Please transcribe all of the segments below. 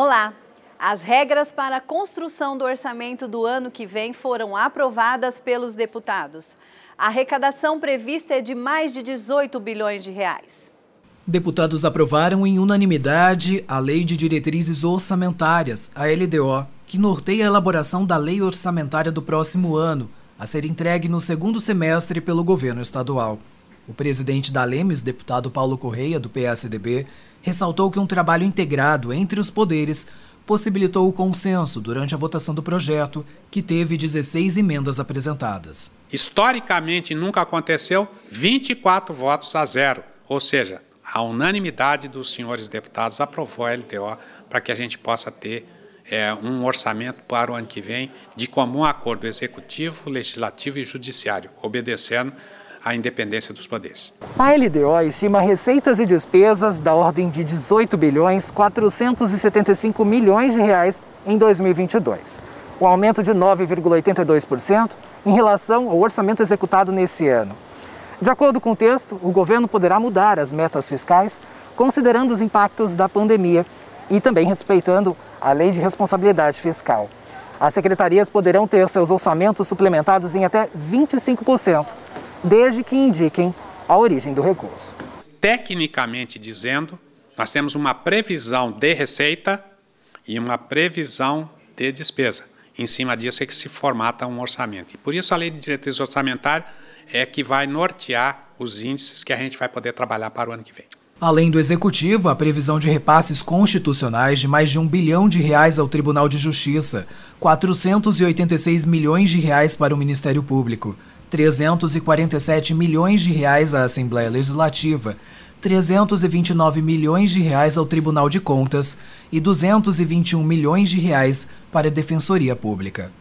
Olá! As regras para a construção do orçamento do ano que vem foram aprovadas pelos deputados. A arrecadação prevista é de mais de 18 bilhões de reais. Deputados aprovaram em unanimidade a Lei de Diretrizes Orçamentárias, a LDO, que norteia a elaboração da lei orçamentária do próximo ano, a ser entregue no segundo semestre pelo governo estadual. O presidente da Lemes, deputado Paulo Correia, do PSDB, ressaltou que um trabalho integrado entre os poderes possibilitou o consenso durante a votação do projeto, que teve 16 emendas apresentadas. Historicamente, nunca aconteceu 24 votos a 0, ou seja, a unanimidade dos senhores deputados aprovou a LDO para que a gente possa ter um orçamento para o ano que vem de comum acordo executivo, legislativo e judiciário, obedecendo à independência dos poderes. A LDO estima receitas e despesas da ordem de 18 bilhões 475 milhões de reais em 2022, um aumento de 9,82% em relação ao orçamento executado nesse ano. De acordo com o texto, o governo poderá mudar as metas fiscais considerando os impactos da pandemia e também respeitando a Lei de Responsabilidade Fiscal. As secretarias poderão ter seus orçamentos suplementados em até 25%, desde que indiquem a origem do recurso. Tecnicamente dizendo, nós temos uma previsão de receita e uma previsão de despesa. Em cima disso é que se formata um orçamento. E por isso a Lei de Diretriz Orçamentária é que vai nortear os índices que a gente vai poder trabalhar para o ano que vem. Além do Executivo, a previsão de repasses constitucionais de mais de R$1 bilhão ao Tribunal de Justiça, 486 milhões de reais para o Ministério Público, 347 milhões de reais à Assembleia Legislativa, 329 milhões de reais ao Tribunal de Contas e 221 milhões de reais para a Defensoria Pública.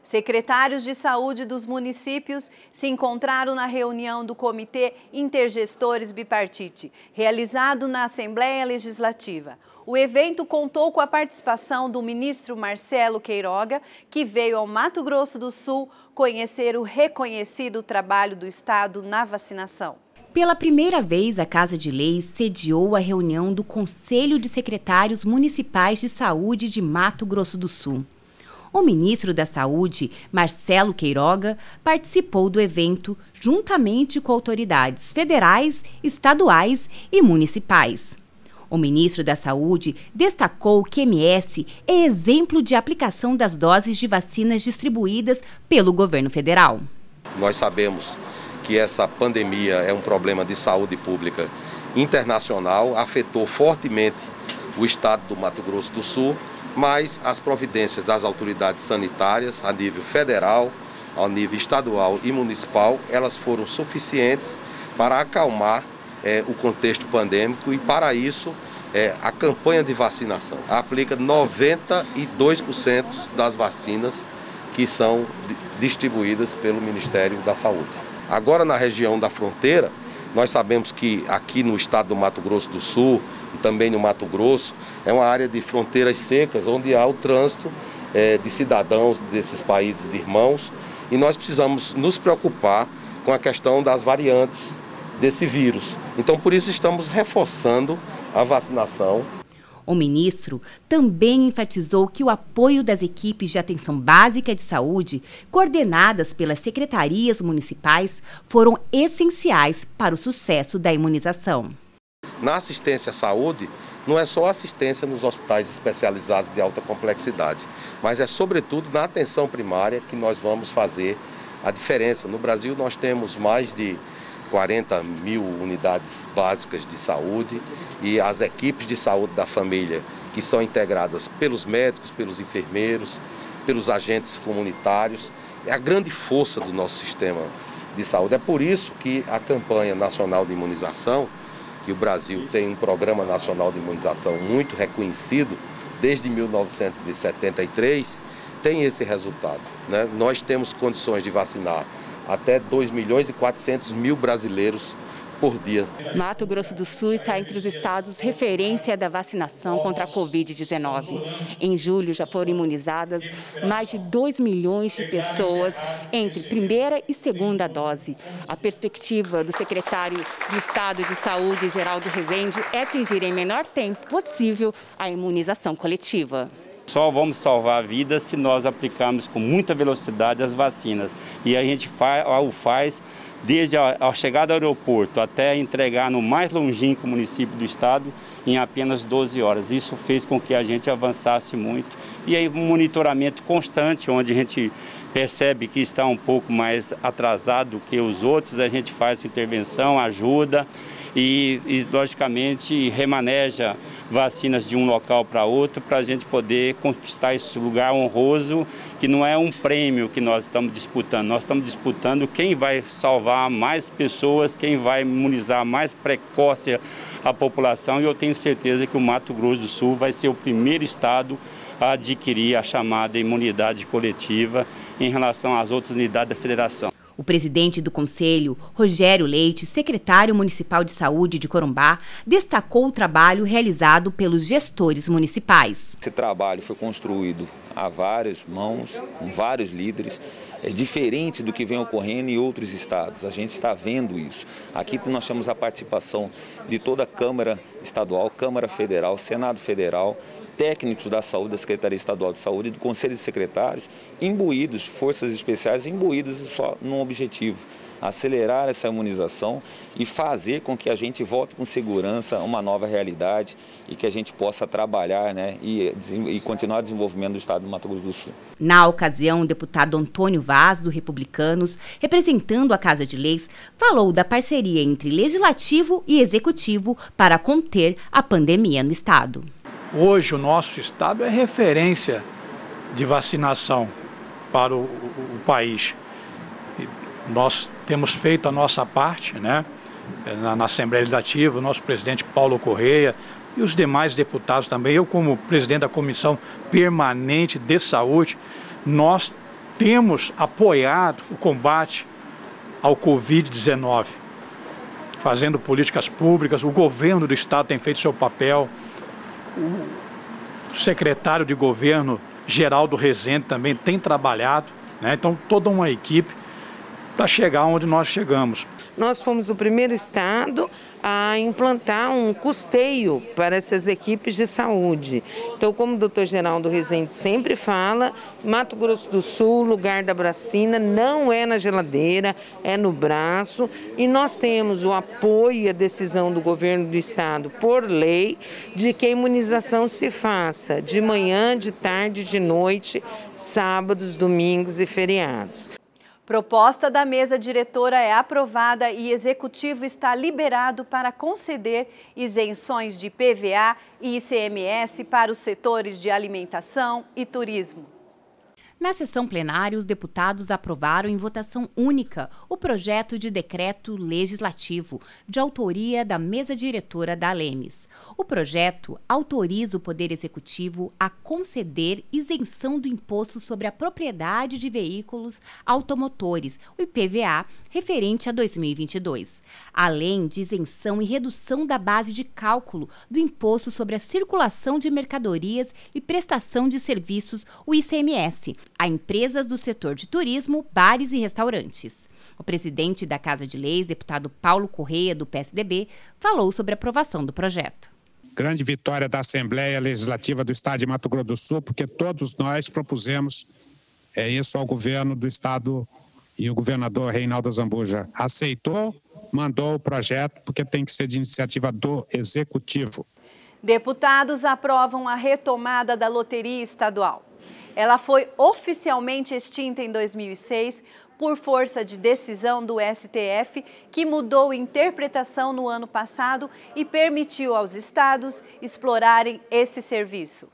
Secretários de saúde dos municípios se encontraram na reunião do Comitê Intergestores Bipartite, realizado na Assembleia Legislativa. O evento contou com a participação do ministro Marcelo Queiroga, que veio ao Mato Grosso do Sul conhecer o reconhecido trabalho do Estado na vacinação. Pela primeira vez, a Casa de Leis sediou a reunião do Conselho de Secretários Municipais de Saúde de Mato Grosso do Sul. O ministro da Saúde, Marcelo Queiroga, participou do evento juntamente com autoridades federais, estaduais e municipais. O ministro da Saúde destacou que MS é exemplo de aplicação das doses de vacinas distribuídas pelo governo federal. Nós sabemos que essa pandemia é um problema de saúde pública internacional, afetou fortemente o estado do Mato Grosso do Sul, mas as providências das autoridades sanitárias a nível federal, ao nível estadual e municipal, elas foram suficientes para acalmar o contexto pandêmico e, para isso, a campanha de vacinação aplica 92% das vacinas que são distribuídas pelo Ministério da Saúde. Agora, na região da fronteira, nós sabemos que aqui no estado do Mato Grosso do Sul, e também no Mato Grosso, é uma área de fronteiras secas, onde há o trânsito de cidadãos desses países irmãos, e nós precisamos nos preocupar com a questão das variantes desse vírus. Então, por isso, estamos reforçando a vacinação. O ministro também enfatizou que o apoio das equipes de atenção básica de saúde, coordenadas pelas secretarias municipais, foram essenciais para o sucesso da imunização. Na assistência à saúde, não é só assistência nos hospitais especializados de alta complexidade, mas é sobretudo na atenção primária que nós vamos fazer a diferença. No Brasil, nós temos mais de 40 mil unidades básicas de saúde e as equipes de saúde da família, que são integradas pelos médicos, pelos enfermeiros, pelos agentes comunitários, é a grande força do nosso sistema de saúde. É por isso que a campanha nacional de imunização, que o Brasil tem um programa nacional de imunização muito reconhecido desde 1973, tem esse resultado, né? Nós temos condições de vacinar até 2.400.000 brasileiros por dia. Mato Grosso do Sul está entre os estados referência da vacinação contra a Covid-19. Em julho já foram imunizadas mais de 2 milhões de pessoas entre primeira e segunda dose. A perspectiva do secretário de Estado de Saúde, Geraldo Rezende, é atingir em menor tempo possível a imunização coletiva. Só vamos salvar vidas se nós aplicarmos com muita velocidade as vacinas. E a gente faz desde a chegada ao aeroporto até entregar no mais longínquo município do estado em apenas 12 horas. Isso fez com que a gente avançasse muito. E aí um monitoramento constante, onde a gente percebe que está um pouco mais atrasado do que os outros, a gente faz intervenção, ajuda e logicamente, remaneja vacinas de um local para outro para a gente poder conquistar esse lugar honroso, que não é um prêmio que nós estamos disputando. Nós estamos disputando quem vai salvar mais pessoas, quem vai imunizar mais precoce a população, e eu tenho certeza que o Mato Grosso do Sul vai ser o primeiro estado a adquirir a chamada imunidade coletiva em relação às outras unidades da federação. O presidente do Conselho, Rogério Leite, secretário municipal de saúde de Corumbá, destacou o trabalho realizado pelos gestores municipais. Esse trabalho foi construído a várias mãos, com vários líderes, é diferente do que vem ocorrendo em outros estados. A gente está vendo isso. Aqui nós temos a participação de toda a Câmara Estadual, Câmara Federal, Senado Federal, técnicos da saúde, da Secretaria Estadual de Saúde, do Conselho de Secretários, imbuídos, forças especiais imbuídas só num objetivo: acelerar essa imunização e fazer com que a gente volte com segurança a uma nova realidade e que a gente possa trabalhar, e continuar o desenvolvimento do estado do Mato Grosso do Sul. Na ocasião, o deputado Antônio Vaz, do Republicanos, representando a Casa de Leis, falou da parceria entre Legislativo e Executivo para conter a pandemia no estado. Hoje o nosso estado é referência de vacinação para o país. Nós temos feito a nossa parte, na Assembleia Legislativa, o nosso presidente Paulo Correia e os demais deputados também. Eu, como presidente da Comissão Permanente de Saúde, nós temos apoiado o combate ao Covid-19, fazendo políticas públicas. O governo do estado tem feito seu papel. O secretário de governo, Geraldo Rezende, também tem trabalhado, Então, toda uma equipe para chegar onde nós chegamos. Nós fomos o primeiro estado a implantar um custeio para essas equipes de saúde. Então, como o doutor Geraldo Rezende sempre fala, Mato Grosso do Sul, lugar da vacina, não é na geladeira, é no braço. E nós temos o apoio e a decisão do governo do estado, por lei, de que a imunização se faça de manhã, de tarde, de noite, sábados, domingos e feriados. Proposta da mesa diretora é aprovada e Executivo está liberado para conceder isenções de PVA e ICMS para os setores de alimentação e turismo. Na sessão plenária, os deputados aprovaram em votação única o projeto de decreto legislativo de autoria da mesa diretora da Alemes. O projeto autoriza o Poder Executivo a conceder isenção do Imposto sobre a Propriedade de Veículos Automotores, o IPVA, referente a 2022, além de isenção e redução da base de cálculo do Imposto sobre a Circulação de Mercadorias e Prestação de Serviços, o ICMS, a empresas do setor de turismo, bares e restaurantes. O presidente da Casa de Leis, deputado Paulo Correia, do PSDB, falou sobre a aprovação do projeto. Grande vitória da Assembleia Legislativa do Estado de Mato Grosso do Sul, porque todos nós propusemos isso ao governo do Estado, e o governador Reinaldo Zambuja aceitou, mandou o projeto, porque tem que ser de iniciativa do Executivo. Deputados aprovam a retomada da loteria estadual. Ela foi oficialmente extinta em 2006 por força de decisão do STF, que mudou interpretação no ano passado e permitiu aos estados explorarem esse serviço.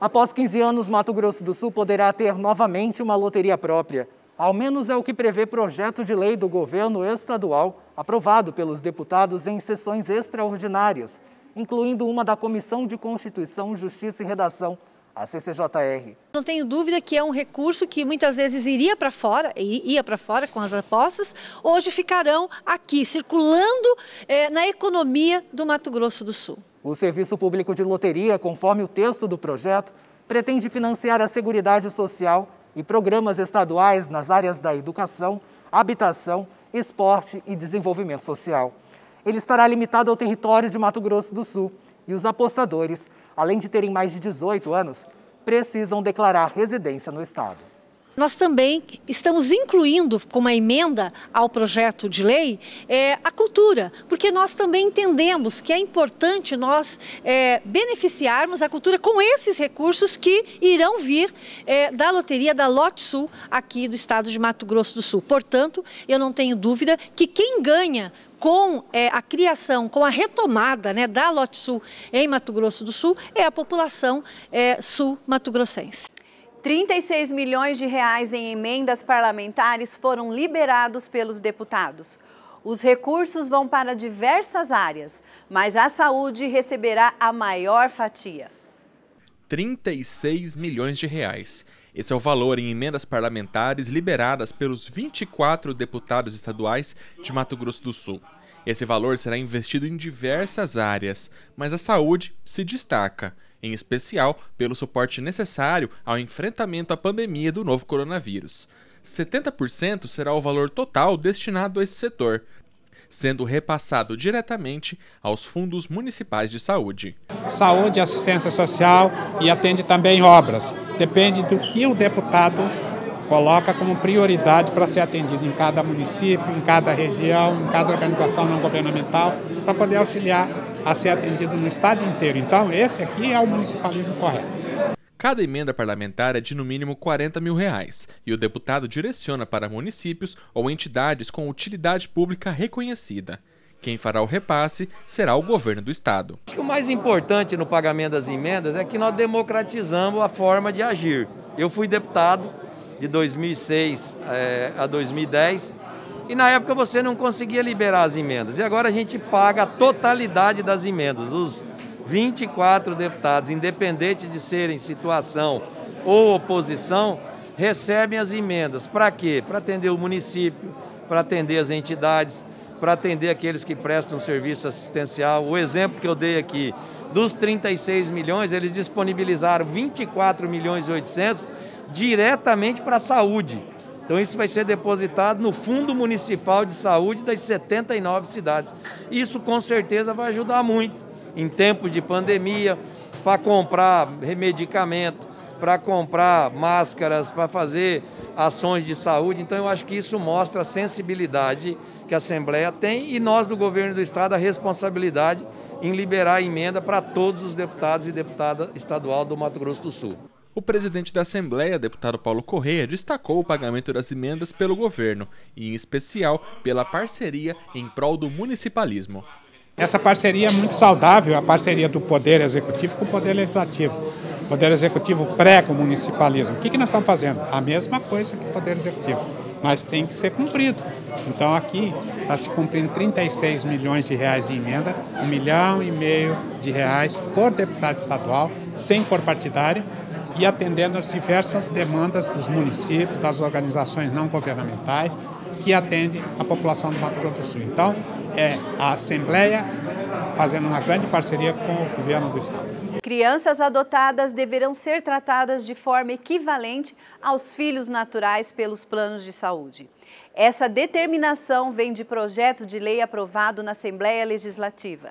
Após 15 anos, Mato Grosso do Sul poderá ter novamente uma loteria própria. Ao menos é o que prevê projeto de lei do governo estadual, aprovado pelos deputados em sessões extraordinárias, incluindo uma da Comissão de Constituição, Justiça e Redação. A CCJR. Não tenho dúvida que é um recurso que muitas vezes ia para fora com as apostas, hoje ficarão aqui, circulando na economia do Mato Grosso do Sul. O Serviço Público de Loteria, conforme o texto do projeto, pretende financiar a Seguridade Social e programas estaduais nas áreas da educação, habitação, esporte e desenvolvimento social. Ele estará limitado ao território de Mato Grosso do Sul e os apostadores, além de terem mais de 18 anos, precisam declarar residência no estado. Nós também estamos incluindo, com uma emenda ao projeto de lei, a cultura, porque nós também entendemos que é importante nós beneficiarmos a cultura com esses recursos que irão vir da loteria da Lote Sul, aqui do estado de Mato Grosso do Sul. Portanto, eu não tenho dúvida que quem ganha com a criação, com a retomada da Lote Sul em Mato Grosso do Sul, é a população sul-mato-grossense. 36 milhões de reais em emendas parlamentares foram liberados pelos deputados. Os recursos vão para diversas áreas, mas a saúde receberá a maior fatia. 36 milhões de reais. Esse é o valor em emendas parlamentares liberadas pelos 24 deputados estaduais de Mato Grosso do Sul. Esse valor será investido em diversas áreas, mas a saúde se destaca, em especial pelo suporte necessário ao enfrentamento à pandemia do novo coronavírus. 70% será o valor total destinado a esse setor, sendo repassado diretamente aos fundos municipais de saúde. Saúde, assistência social e atende também obras. Depende do que o deputado coloca como prioridade para ser atendido em cada município, em cada região, em cada organização não governamental, para poder auxiliar a ser atendido no estado inteiro. Então, esse aqui é o municipalismo correto. Cada emenda parlamentar é de no mínimo R$40 mil e o deputado direciona para municípios ou entidades com utilidade pública reconhecida. Quem fará o repasse será o governo do estado. Acho que o mais importante no pagamento das emendas é que nós democratizamos a forma de agir. Eu fui deputado de 2006 a 2010 e na época você não conseguia liberar as emendas. E agora a gente paga a totalidade das emendas. Os 24 deputados, independente de serem situação ou oposição, recebem as emendas. Para quê? Para atender o município, para atender as entidades, para atender aqueles que prestam serviço assistencial. O exemplo que eu dei aqui, dos 36 milhões, eles disponibilizaram 24 milhões e 800 diretamente para a saúde. Então isso vai ser depositado no Fundo Municipal de Saúde das 79 cidades. Isso com certeza vai ajudar muito em tempos de pandemia, para comprar medicamento, para comprar máscaras, para fazer ações de saúde. Então eu acho que isso mostra a sensibilidade que a Assembleia tem e nós do governo do estado a responsabilidade em liberar a emenda para todos os deputados e deputada estadual do Mato Grosso do Sul. O presidente da Assembleia, deputado Paulo Correia, destacou o pagamento das emendas pelo governo e, em especial, pela parceria em prol do municipalismo. Essa parceria é muito saudável, a parceria do Poder Executivo com o Poder Legislativo. O Poder Executivo prega o municipalismo. O que nós estamos fazendo? A mesma coisa que o Poder Executivo, mas tem que ser cumprido. Então aqui está se cumprindo 36 milhões de reais em emenda, R$1,5 milhão de reais por deputado estadual, sem cor partidária, e atendendo as diversas demandas dos municípios, das organizações não governamentais, que atendem a população do Mato Grosso do Sul. Então, é a Assembleia fazendo uma grande parceria com o governo do estado. Crianças adotadas deverão ser tratadas de forma equivalente aos filhos naturais pelos planos de saúde. Essa determinação vem de projeto de lei aprovado na Assembleia Legislativa.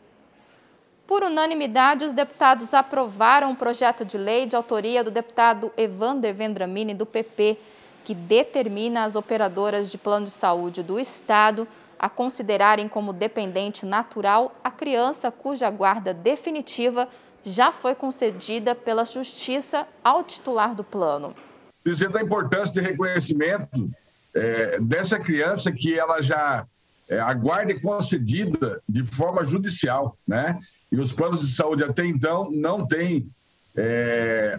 Por unanimidade, os deputados aprovaram um projeto de lei de autoria do deputado Evander Vendramini, do PP, que determina as operadoras de plano de saúde do estado a considerarem como dependente natural a criança cuja guarda definitiva já foi concedida pela Justiça ao titular do plano. Dizendo a importância de reconhecimento dessa criança que ela já a guarda é concedida de forma judicial, né? E os planos de saúde até então não têm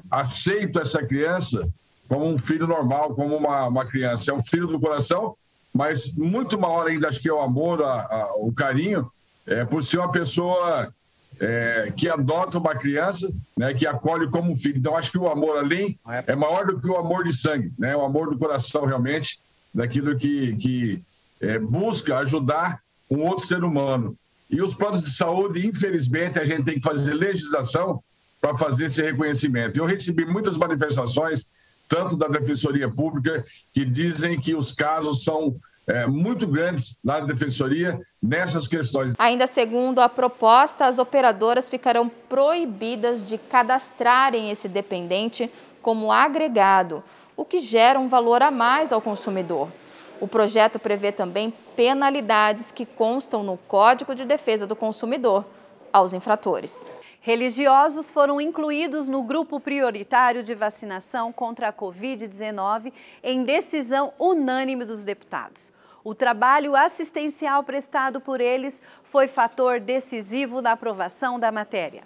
aceito essa criança como um filho normal, como uma criança. É um filho do coração, mas muito maior ainda, acho que é o amor, o carinho, por ser uma pessoa que adota uma criança, né, que acolhe como filho. Então, acho que o amor ali é maior do que o amor de sangue, né? O amor do coração, realmente, daquilo que busca ajudar um outro ser humano. E os planos de saúde, infelizmente, a gente tem que fazer legislação para fazer esse reconhecimento. Eu recebi muitas manifestações, tanto da Defensoria Pública, que dizem que os casos são muito grandes na Defensoria nessas questões. Ainda segundo a proposta, as operadoras ficarão proibidas de cadastrarem esse dependente como agregado, o que gera um valor a mais ao consumidor. O projeto prevê também penalidades que constam no Código de Defesa do Consumidor aos infratores. Religiosos foram incluídos no grupo prioritário de vacinação contra a Covid-19 em decisão unânime dos deputados. O trabalho assistencial prestado por eles foi fator decisivo na aprovação da matéria.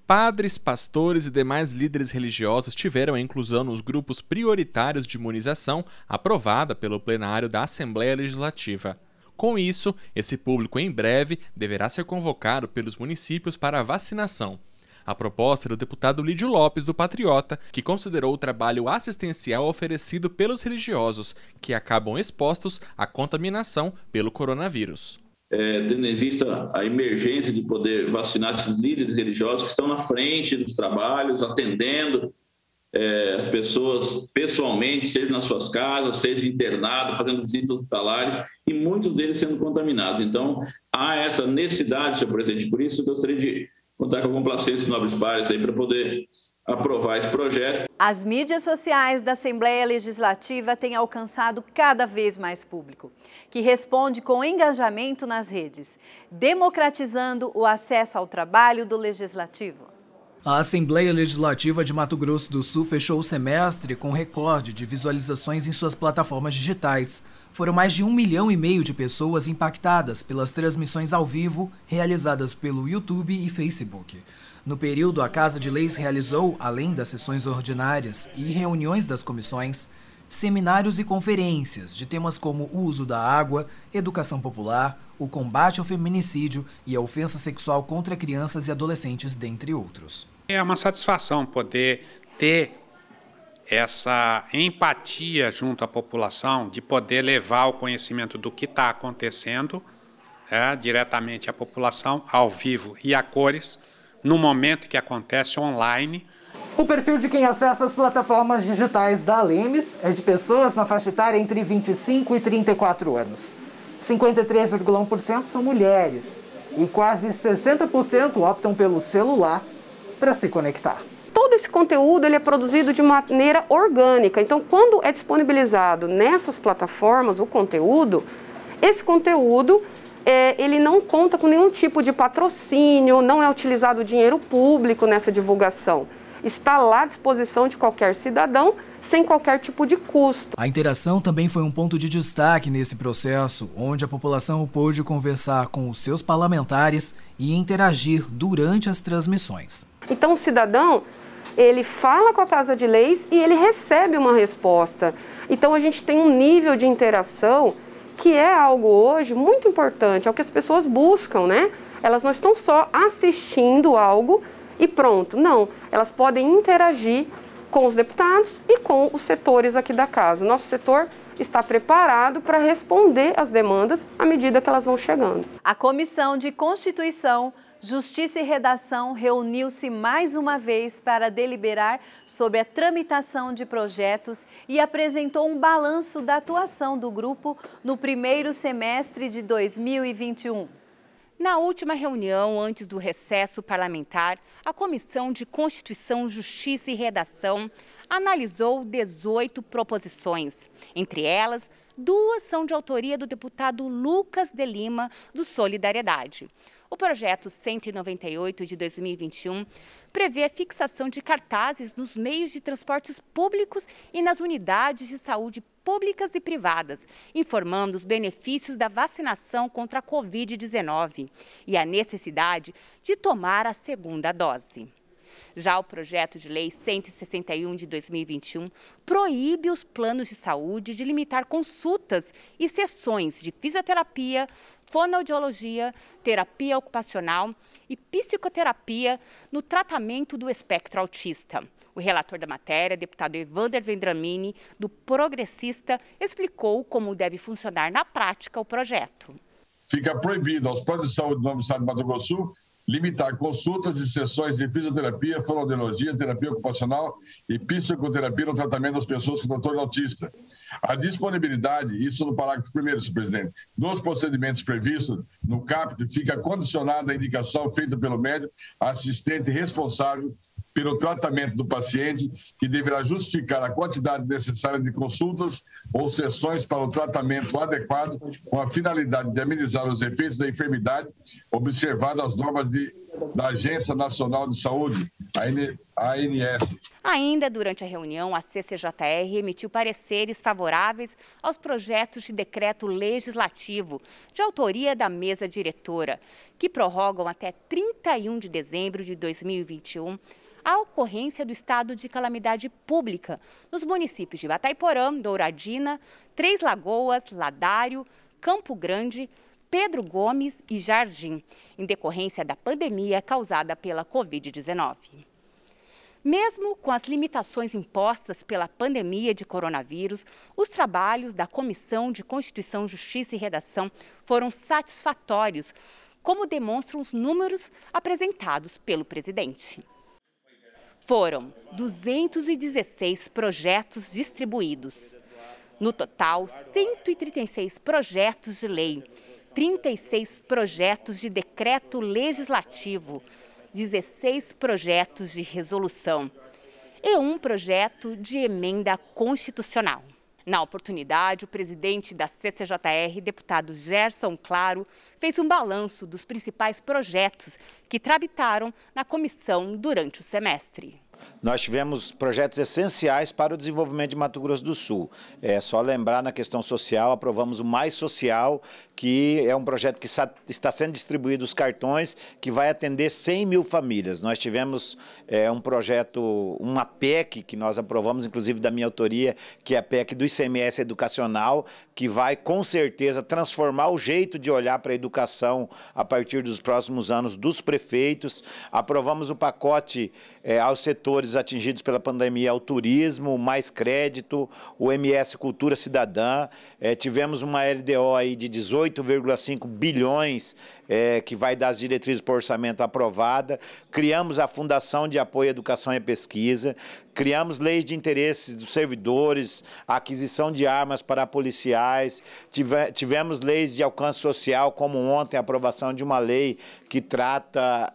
Padres, pastores e demais líderes religiosos tiveram a inclusão nos grupos prioritários de imunização aprovada pelo plenário da Assembleia Legislativa. Com isso, esse público em breve deverá ser convocado pelos municípios para a vacinação. A proposta é do deputado Lídio Lopes, do Patriota, que considerou o trabalho assistencial oferecido pelos religiosos, que acabam expostos à contaminação pelo coronavírus. Tendo em vista a emergência de poder vacinar esses líderes religiosos que estão na frente dos trabalhos, atendendo as pessoas pessoalmente, seja nas suas casas, seja internado, fazendo visitas hospitalares, e muitos deles sendo contaminados. Então, há essa necessidade, senhor presidente, por isso eu gostaria de contar com a complacência dos nobres pares aí para poder aprovar esse projeto. As mídias sociais da Assembleia Legislativa têm alcançado cada vez mais público, que responde com engajamento nas redes, democratizando o acesso ao trabalho do Legislativo. A Assembleia Legislativa de Mato Grosso do Sul fechou o semestre com recorde de visualizações em suas plataformas digitais. Foram mais de 1,5 milhão de pessoas impactadas pelas transmissões ao vivo realizadas pelo YouTube e Facebook. No período, a Casa de Leis realizou, além das sessões ordinárias e reuniões das comissões, seminários e conferências de temas como o uso da água, educação popular, o combate ao feminicídio e a ofensa sexual contra crianças e adolescentes, dentre outros. É uma satisfação poder ter essa empatia junto à população, de poder levar o conhecimento do que está acontecendo diretamente à população, ao vivo e a cores, no momento que acontece online. O perfil de quem acessa as plataformas digitais da Lemes é de pessoas na faixa etária entre 25 e 34 anos. 53,1% são mulheres e quase 60% optam pelo celular para se conectar. Todo esse conteúdo ele é produzido de maneira orgânica, então quando é disponibilizado nessas plataformas o conteúdo, esse conteúdo ele não conta com nenhum tipo de patrocínio, não é utilizado dinheiro público nessa divulgação. Está lá à disposição de qualquer cidadão, sem qualquer tipo de custo. A interação também foi um ponto de destaque nesse processo, onde a população pôde conversar com os seus parlamentares e interagir durante as transmissões. Então o cidadão, ele fala com a Casa de Leis e ele recebe uma resposta. Então a gente tem um nível de interação que é algo hoje muito importante, é o que as pessoas buscam, né? Elas não estão só assistindo algo e pronto, não. Elas podem interagir com os deputados e com os setores aqui da casa. Nosso setor está preparado para responder às demandas à medida que elas vão chegando. A Comissão de Constituição, Justiça e Redação reuniu-se mais uma vez para deliberar sobre a tramitação de projetos e apresentou um balanço da atuação do grupo no primeiro semestre de 2021. Na última reunião, antes do recesso parlamentar, a Comissão de Constituição, Justiça e Redação analisou 18 proposições. Entre elas, 2 são de autoria do deputado Lucas de Lima, do Solidariedade. O projeto 198 de 2021 prevê a fixação de cartazes nos meios de transportes públicos e nas unidades de saúde públicas e privadas, informando os benefícios da vacinação contra a Covid-19 e a necessidade de tomar a segunda dose. Já o projeto de lei 161 de 2021 proíbe os planos de saúde de limitar consultas e sessões de fisioterapia, fonoaudiologia, terapia ocupacional e psicoterapia no tratamento do espectro autista. O relator da matéria, deputado Evander Vendramini, do Progressista, explicou como deve funcionar na prática o projeto. Fica proibido aos planos de saúde do estado de Mato Grosso do Sul limitar consultas e sessões de fisioterapia, fonoaudiologia, terapia ocupacional e psicoterapia no tratamento das pessoas com transtorno autista. A disponibilidade, isso no parágrafo 1º, senhor presidente, dos procedimentos previstos no CAPT fica condicionada à indicação feita pelo médico assistente responsável pelo tratamento do paciente, que deverá justificar a quantidade necessária de consultas ou sessões para o tratamento adequado, com a finalidade de amenizar os efeitos da enfermidade, observado as normas da Agência Nacional de Saúde, a ANS. Ainda durante a reunião, a CCJR emitiu pareceres favoráveis aos projetos de decreto legislativo, de autoria da mesa diretora, que prorrogam até 31 de dezembro de 2021 a ocorrência do estado de calamidade pública nos municípios de Batayporã, Douradina, Três Lagoas, Ladário, Campo Grande, Pedro Gomes e Jardim, em decorrência da pandemia causada pela Covid-19. Mesmo com as limitações impostas pela pandemia de coronavírus, os trabalhos da Comissão de Constituição, Justiça e Redação foram satisfatórios, como demonstram os números apresentados pelo presidente. Foram 216 projetos distribuídos. No total, 136 projetos de lei, 36 projetos de decreto legislativo, 16 projetos de resolução e um projeto de emenda constitucional. Na oportunidade, o presidente da CCJR, deputado Gerson Claro, fez um balanço dos principais projetos que tramitaram na comissão durante o semestre. Nós tivemos projetos essenciais para o desenvolvimento de Mato Grosso do Sul. É só lembrar, na questão social, aprovamos o Mais Social, que é um projeto que está sendo distribuído os cartões, que vai atender 100 mil famílias. Nós tivemos um projeto, uma PEC, que nós aprovamos, inclusive da minha autoria, que é a PEC do ICMS educacional, que vai, com certeza, transformar o jeito de olhar para a educação a partir dos próximos anos dos prefeitos. Aprovamos o pacote aos setores atingidos pela pandemia, ao turismo, mais crédito, o MS Cultura Cidadã. Tivemos uma LDO aí de 18,5 bilhões, que vai dar as diretrizes para o orçamento aprovada. Criamos a Fundação de Apoio à Educação e à Pesquisa. Criamos leis de interesses dos servidores, aquisição de armas para policiais. Tivemos leis de alcance social, como ontem a aprovação de uma lei que trata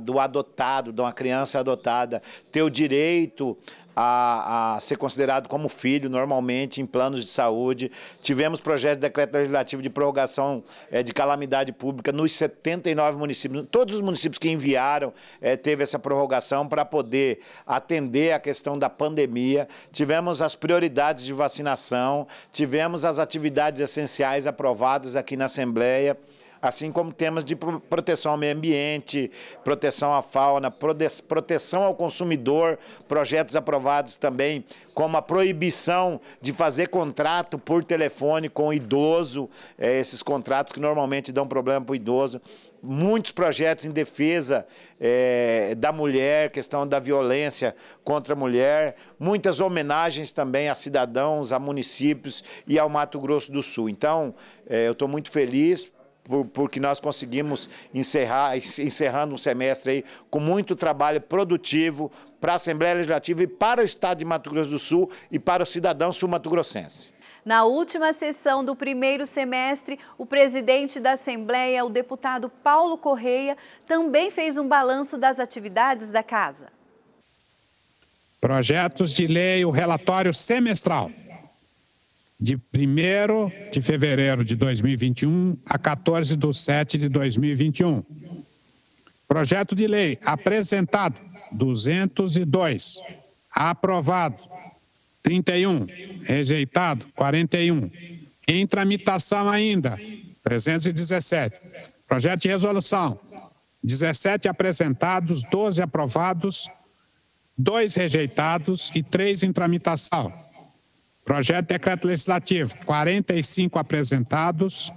do adotado, de uma criança adotada, ter o direito a ser considerado como filho normalmente em planos de saúde. Tivemos projeto de decreto legislativo de prorrogação de calamidade pública nos 79 municípios. Todos os municípios que enviaram teve essa prorrogação para poder atender a questão da pandemia. Tivemos as prioridades de vacinação, tivemos as atividades essenciais aprovadas aqui na Assembleia, assim como temas de proteção ao meio ambiente, proteção à fauna, proteção ao consumidor, projetos aprovados também, como a proibição de fazer contrato por telefone com o idoso, esses contratos que normalmente dão problema para o idoso. Muitos projetos em defesa da mulher, questão da violência contra a mulher, muitas homenagens também a cidadãos, a municípios e ao Mato Grosso do Sul. Então, eu estou muito feliz porque nós conseguimos encerrando um semestre aí com muito trabalho produtivo para a Assembleia Legislativa e para o Estado de Mato Grosso do Sul e para o cidadão sul-mato-grossense. Na última sessão do primeiro semestre, o presidente da Assembleia, o deputado Paulo Correia, também fez um balanço das atividades da Casa. Projetos de lei, o relatório semestral. De 1º de fevereiro de 2021 a 14 de 7 de 2021. Projeto de lei apresentado, 202. Aprovado, 31. Rejeitado, 41. Em tramitação ainda, 317. Projeto de resolução, 17 apresentados, 12 aprovados, 2 rejeitados e 3 em tramitação. Projeto de decreto legislativo, 45 apresentados,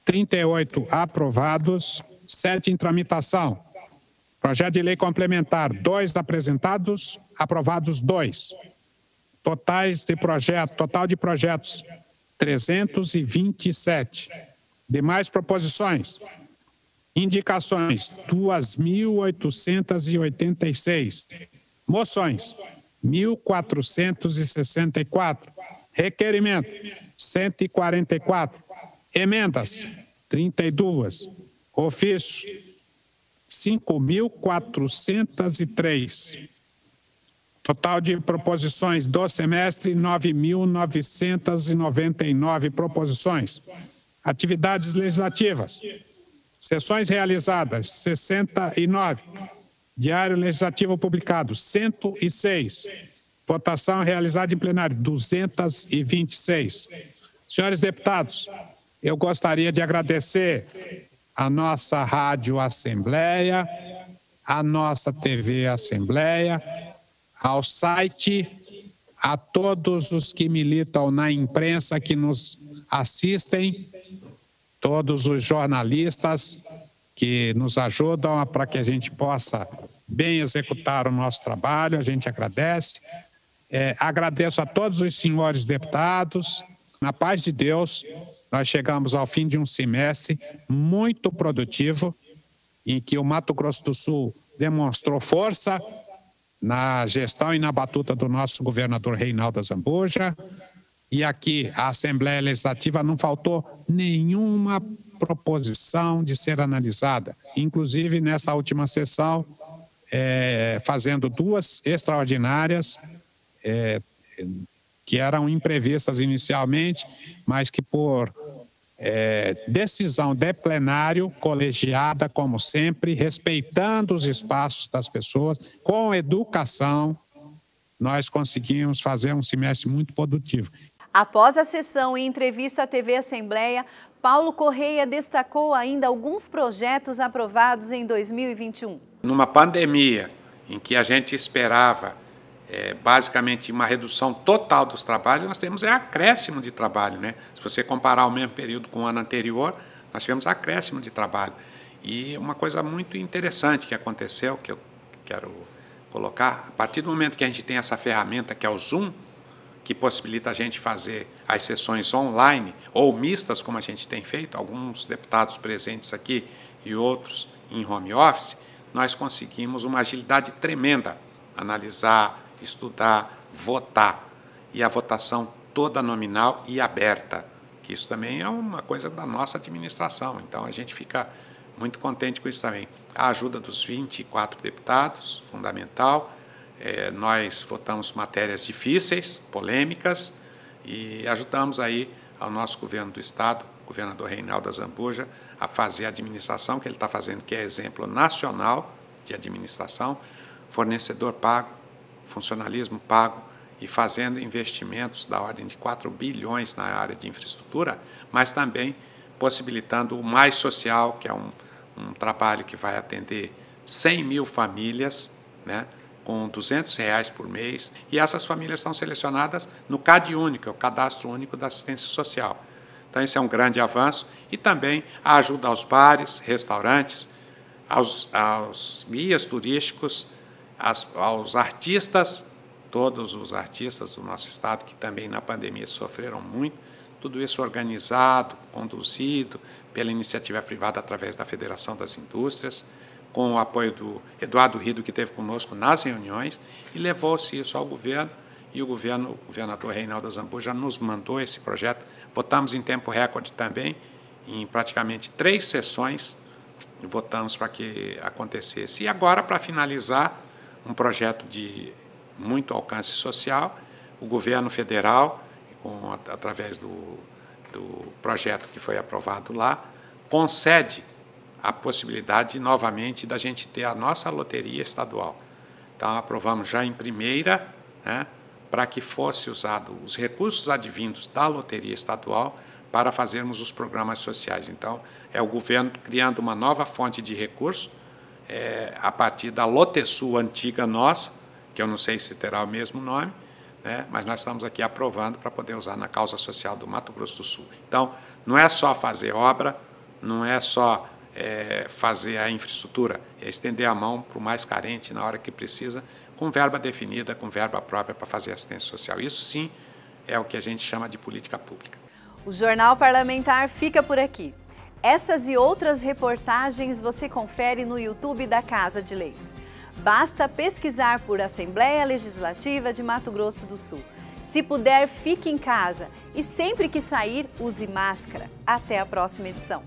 38 aprovados, 7 em tramitação. Projeto de lei complementar, 2 apresentados, aprovados 2. Total de projetos, 327. Demais proposições. Indicações, 2.886. Moções, 1.464. Requerimento, 144. Emendas, 32. Ofício, 5.403. Total de proposições do semestre, 9.999 proposições. Atividades legislativas. Sessões realizadas, 69. Diário Legislativo publicado, 106. Votação realizada em plenário, 226. Senhores deputados, eu gostaria de agradecer a nossa Rádio Assembleia, a nossa TV Assembleia, ao site, a todos os que militam na imprensa que nos assistem, todos os jornalistas que nos ajudam para que a gente possa bem executar o nosso trabalho, a gente agradece. Agradeço a todos os senhores deputados. Na paz de Deus, nós chegamos ao fim de um semestre muito produtivo, em que o Mato Grosso do Sul demonstrou força na gestão e na batuta do nosso governador Reinaldo Azambuja. E aqui, a Assembleia Legislativa não faltou nenhuma proposição de ser analisada. Inclusive, nesta última sessão, fazendo 2 extraordinárias, que eram imprevistas inicialmente, mas que por decisão de plenário, colegiada, como sempre, respeitando os espaços das pessoas, com educação, nós conseguimos fazer um semestre muito produtivo. Após a sessão e entrevista à TV Assembleia, Paulo Correia destacou ainda alguns projetos aprovados em 2021. Numa pandemia em que a gente esperava basicamente uma redução total dos trabalhos, nós temos acréscimo de trabalho, né? Se você comparar o mesmo período com o ano anterior, nós tivemos acréscimo de trabalho. E uma coisa muito interessante que aconteceu, que eu quero colocar, a partir do momento que a gente tem essa ferramenta que é o Zoom, que possibilita a gente fazer as sessões online ou mistas, como a gente tem feito, alguns deputados presentes aqui e outros em home office, nós conseguimos uma agilidade tremenda, analisar, estudar, votar, e a votação toda nominal e aberta, que isso também é uma coisa da nossa administração, então a gente fica muito contente com isso também. A ajuda dos 24 deputados, fundamental. Nós votamos matérias difíceis, polêmicas, e ajudamos aí ao nosso governo do Estado, o governador Reinaldo Azambuja, a fazer a administração que ele está fazendo, que é exemplo nacional de administração, fornecedor pago, funcionalismo pago, e fazendo investimentos da ordem de 4 bilhões na área de infraestrutura, mas também possibilitando o Mais Social, que é um trabalho que vai atender 100 mil famílias, né, com R$200 por mês, e essas famílias são selecionadas no CAD único, é o Cadastro Único da Assistência Social. Então, esse é um grande avanço, e também a ajuda aos bares, restaurantes, aos guias turísticos, aos artistas, todos os artistas do nosso estado que também na pandemia sofreram muito, tudo isso organizado, conduzido pela iniciativa privada através da Federação das Indústrias, com o apoio do Eduardo Rido, que esteve conosco nas reuniões, e levou-se isso ao governo, e o governador Reinaldo Azambuja nos mandou esse projeto. Votamos em tempo recorde também, em praticamente 3 sessões, votamos para que acontecesse. E agora, para finalizar, um projeto de muito alcance social, o governo federal, através do projeto que foi aprovado lá, concede a possibilidade, novamente, da gente ter a nossa loteria estadual. Então, aprovamos já em primeira, né, para que fosse usado os recursos advindos da loteria estadual para fazermos os programas sociais. Então, é o governo criando uma nova fonte de recursos a partir da Lotesul antiga nossa, que eu não sei se terá o mesmo nome, né, mas nós estamos aqui aprovando para poder usar na causa social do Mato Grosso do Sul. Então, não é só fazer obra, não é só fazer a infraestrutura, é estender a mão para o mais carente na hora que precisa, com verba definida, com verba própria para fazer assistência social. Isso sim é o que a gente chama de política pública. O Jornal Parlamentar fica por aqui. Essas e outras reportagens você confere no YouTube da Casa de Leis. Basta pesquisar por Assembleia Legislativa de Mato Grosso do Sul. Se puder, fique em casa e sempre que sair, use máscara. Até a próxima edição.